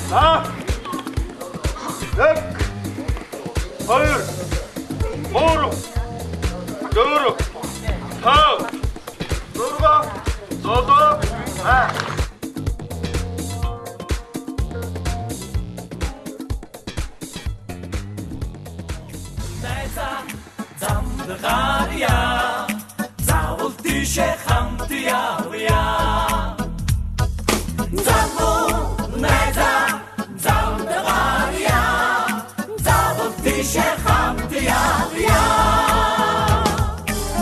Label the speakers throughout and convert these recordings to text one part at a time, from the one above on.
Speaker 1: За. Нэг. Хоёр. Гурав. Дөрөв. Тав. Дөрвөн. Золоо.
Speaker 2: Замдгария, завол тише хамтиявия. Завол найза, замдгария, завол тише хамтиявия.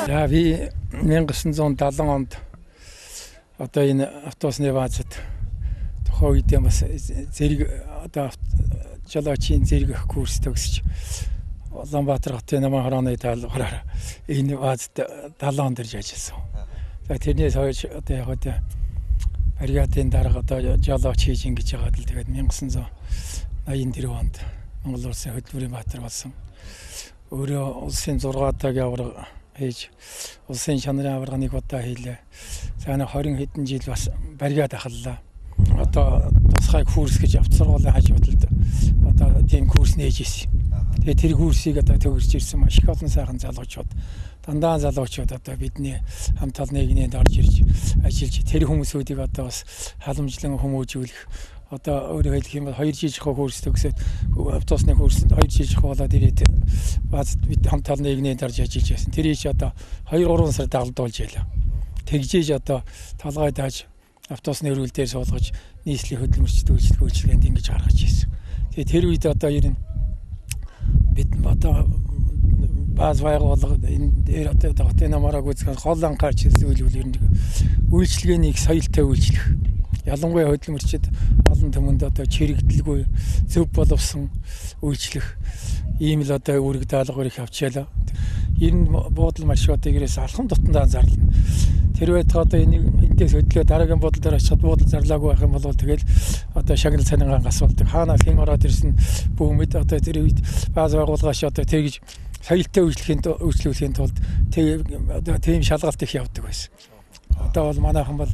Speaker 3: За би 1970 онд одоо энэ автобусны баазад тухайн үедээ бас зэрэг одоо жолоочийн зэрэг курс төгсөж Улаанбаатар хотын намын хорооны даалгавраар энэ баазад 70 онд ирж ажилласан. За тэрнээс хойш одоо яг одоо бригадын дарга одоо жолооч хийж ингэж яагаад л тэгээд 1984 онд Монгол Улсын хөтөлбөрийн баатар болсон. Өөрөө улсын 6 удаагийн аварга хийж улсын чанарын аварга нэг удаа хийлээ. За 20 хэдэн жил бас бригад ахаллаа. Одоо тусгай курс гэж авто сургуулийн хажуудалд одоо тийм курс нээж ирсэн. Тэгээ тэр курсыг одоо төгсөж ирсэн маш их олон сайхан залуучууд дандаа залуучууд одоо бидний хамт олонны нэгнийд орж ирж ажиллаж тэр хүмүүсүүдийг одоо бас халамжлан хүмүүжүүлэх одоо өөрөөр хэлэх юм бол 2 жижиг курс төгсөөд автобусны курсд 2 жижиг болоод ирээд баазд бид хамт олонны нэгнийд орж ажиллаж байсан. Тэрийг одоо 2-3 сар дагалдуулж ялаа. Тэгжээж одоо толгой тааж автобусны өргөл дээр суулгаж нийслэлийн хөдөлмөрчд үйлчлэгээнд ингэж гаргаж ирсэн. Тэгээ тэр үед одоо ер нь бид одоо бааз байгууллага энэ одоо хотын намараг үзэх гол анхаарч зүйл ер нь үйлчлэгээний соёлтой үйлчлэх. Ялангуяа хөдөлмөрчд олон түмэнд одоо чирэгдэлгүй зөв боловсон үйлчлэх ийм л одоо үүрэг даалгавар их авчаалаа. Ер нь буудал маршрутыг ерөөс алхам тутамдаа зарлана. Тэр байтугай одоо энэс хөдлөө дараагийн буудал дээр очиод буудал зарлаагүй байх юм бол тэгэл одоо шагнал цанингаан асуулдаг. Хаанаас хэн ороод ирсэн бүүмэд одоо тэр үед бааз байгууллагааш одоо тэгж соёлтой үйлчлүүлэхийн тулд одоо тийм шалгалт их явдаг байсан. Одоо бол манайхан бол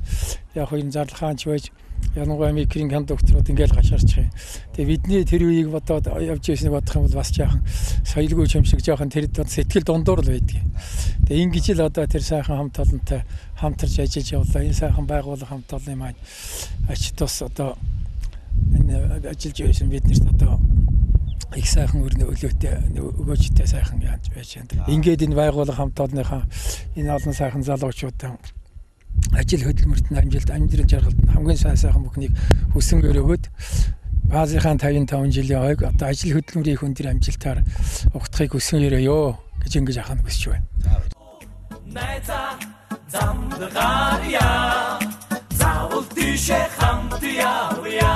Speaker 3: яг энэ зарлахаанч байж ялангуяа микрийн кондукторууд ингээл гашаарч байгаа. Тэгээ бидний тэр үеийг бодоод явж ирснийг бодох юм бол бас жаахан соёлгүй юм шиг жаахан тэр сэтгэл дундуур л байдгийг. Тэгээ ингэж л одоо тэр сайхан хамт олонтой хамтарч ажиллаж явлаа. Энэ сайхан байгууллага хамт олонны маань ач тус одоо энэ ажиллаж байсан биднэрт одоо их сайхан өлөөтэй өгөөжтэй сайхан яаж байж байна. Ингээд энэ байгууллага хамт олонныхаа энэ олон сайхан залуучуудаа ажил хөдөлмөрт нь амжилт жаргалт нь хамгийн сайхан бүхнийг хүсэн өрөөгд баазынхаа 55 жилийн хойг одоо ажил хөдөлмөрийн хүн дээр амжилтаар угтахыг хүсэн өрөөё гэж ингэж ахна хүсэж байна. Найза замдгария завол тише хамтиявия.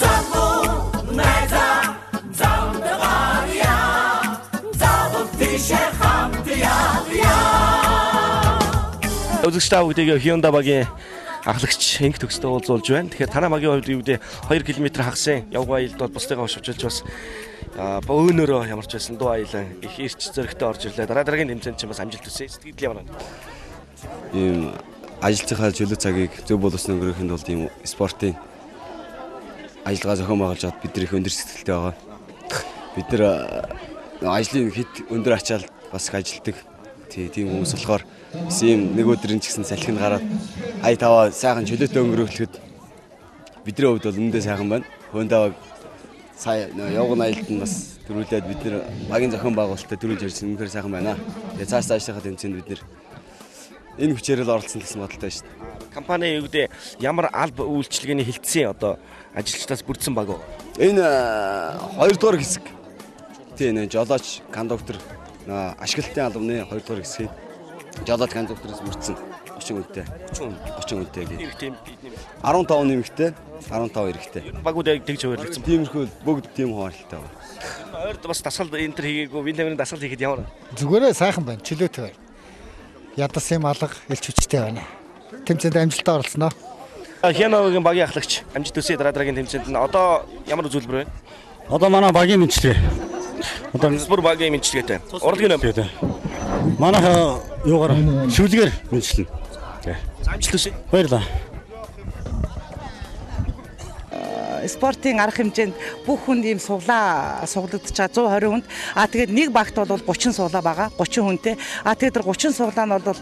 Speaker 3: Завол найза замдгария завол тише хамтиявия.
Speaker 4: Үзэгчтэй бүгдийг Hyundai багийн ахлагч Инг төгсдөө уулзуулж байна. Тэгэхээр танай багийн хувьд юу вэ? 2 км хагасан явган аялалд бол бусдыгаа шавчилж бас өөнөрөө ямарч байсан дуу аялал их ирч зөрөгтэй орж ирлээ. Дараагийн тэмцээнд ч бас амжилт хүсье. Сэтгэл ямар байна?
Speaker 5: Ийм ажилтныхаа чөлөө цагийг зөв боловсон өнгөрөөхийн тулд ийм спортын ажиллагаа зохион байгуулж аваад бид нар их өндөр сэтгэлтэй байгаа. Бид нар ажлын хэд өндөр ачаал бас их ажилтдаг. Тийм хүмүүс болохоор ийм нэг өдрийн ч гэсэн салхинд гараад хай таваа сайхан чөлөөтэй өнгөрөөхлөд бидний хувьд бол үнэндээ сайхан байна. Hyundai сая явган аялалд нь бас төрүүлээд бид нар багийн зохион байгуулалтад төрүүлж ирсэн үнэхээр сайхан байна. Тэгээ цааш цаашдаа тэмцээнд бид нар энэ хүчээр л оролцсон гэсэн бодолтой шүү дээ.
Speaker 4: Компани юу гэдэг ямар алба үйлчлэгээний хилцсэн одоо ажилчдаас бүрдсэн баг уу?
Speaker 5: Энэ 2 дугаар хэсэг. Тийм жолооч, кондуктор, ашиглалтын албаны 2 дугаар хэсгийг жолооч кондуктороос бүрдсэн 30 үнэтэй. 30 үнэтэй гэх. 15 нэмэгтэй, 15 эрэгтэй.
Speaker 4: Багууд тэгж хуваарлагдсан.
Speaker 5: Тиймэрхүү бүгд тийм хуваарлалтай байна.
Speaker 4: Ойрд бас дасгал энэ төр хийгээгүй, винтамины дасгал хийхэд ямар?
Speaker 6: Зүгээрээ сайхан байна, чөлөөтэй байна. Ядас юм алга элч хүчтэй байна. Тэмцээнд амжилттай оролцсноо.
Speaker 4: Hyundai багийн ахлагч амжилт төсөө дараагийн тэмцээнд нь одоо ямар үзүүлбэр вэ?
Speaker 7: Одоо манай багийн мэдлэгээ.
Speaker 4: Одоо спорт багийн мэдлэгээтэй. Урлагийн нэмтэй.
Speaker 7: Манайха юугаар шүлгээр мэдлэн.
Speaker 4: Амжилт төсөө.
Speaker 7: Баярлалаа.
Speaker 8: спортын арга хэмжээнд бүх хүн ийм суглагдаж байгаа 120 хүнд. Тэгээд нэг багт бол 30 суглаа байгаа. 30 хүнтэй. Тэгээд тэр 30 суглаа нь бол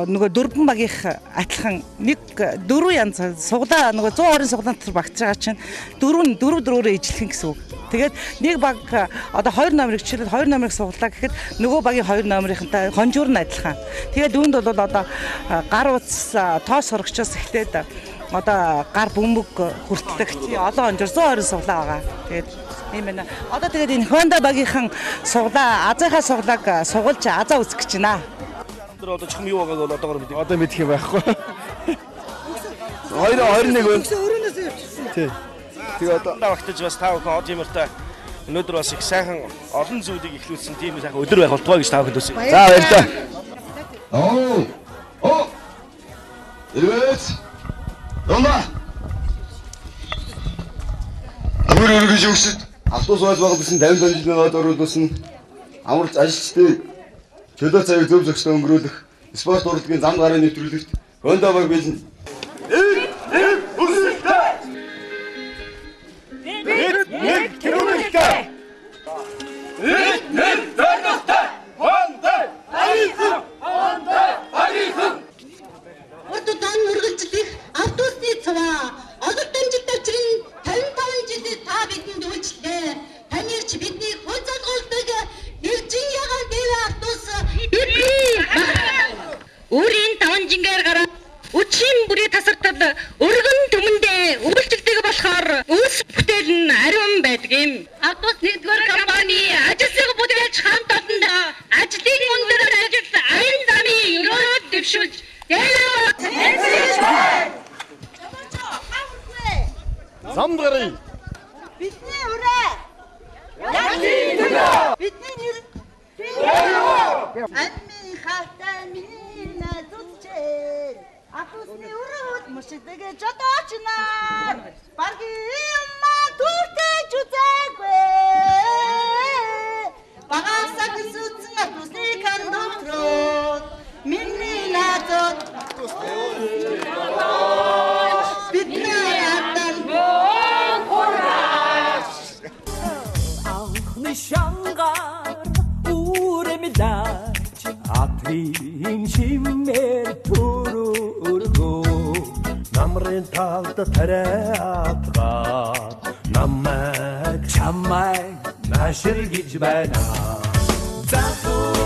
Speaker 8: нөгөө 4 багийнх адилхан нэг 4 янз суглаа нөгөө 120 суглаанд тэр багтж байгаа чинь 4-4-4-өөр ижлэх гэсэн үг. Тэгээд нэг баг одоо 2 номерыг чилээд 2 номерыг суглаа гэхэд нөгөө багийн 2 номерынхантай хонжуур нь адилхан. Тэгээд үүнд бол одоо гар утас тоос сурагчоос эхлээд одоо гар бөмбөг хүртдэг олон хонжуур 120 суглаа байгаа. Тэгээд ийм байна. Одоо тэгээд энэ Honda багийнхан суглаа азийнхаа суглааг сугуулж азаа үзэх гэж байна.
Speaker 4: Тэр одоо чухам юу байгааг бол одоогоор мэдээ.
Speaker 1: Одоо мэдэх юм байхгүй. 21 байна.
Speaker 8: Өрөөнөөс явчихсан.
Speaker 1: Тий. Тэгээ одоо
Speaker 4: багтаж бас тав хүн од юмртай өнөөдөр бас их сайхан олон зүйлийг ихлүүлсэн тийм сайхан өдөр байх болтугай гэж тав хүнд төсөв.
Speaker 1: за баярлалаа. Ирвэс. Ромба. Амар өргөж өгсөд автобус байж байгаа бисэн 50 жилийн оруулсан амарч ажилчдыг чөлөө цагийг зөв зөвхөн өнгөрүүлэх спорт урлагийн зам гарын нэвтрүүлэгт Honda баг бэлэн.
Speaker 9: Урдудан үргэлжлэх автобусны цаваа олох дамжигт авчрын 55 жилийн та бидэнд үйлчлээ. Таньч бидний хүн залгуулдаг нэгжин ягаан дэв автобус бидний өөрийн даванжингаар гараад үчийн бүрий тасартад өргөн төмөндөө үйлчлдэг болохоор үйлс бүтээл нь ариун байдаг юм. Автобус нэгдүгээр компани ажилсаг бүтээгч хамт олондоо ажлын өндөр ажил аян замын өрөөд дэвшүүлж
Speaker 1: Замдрын
Speaker 9: бидний өрөө бидний нэр амми хатаа минь зүчээ автобусны өрөөд мөшдөг жодооч нар баргийн матуртэй зүзээгүй багасаг сүцэн автобусны кондуктор миний надад бидний ятан
Speaker 2: Анхны шангаар үрэмдэж атрийн чимээр төрөргөө намрын талд тариатгаад намайг чамайг нашир гэж байна. Захуу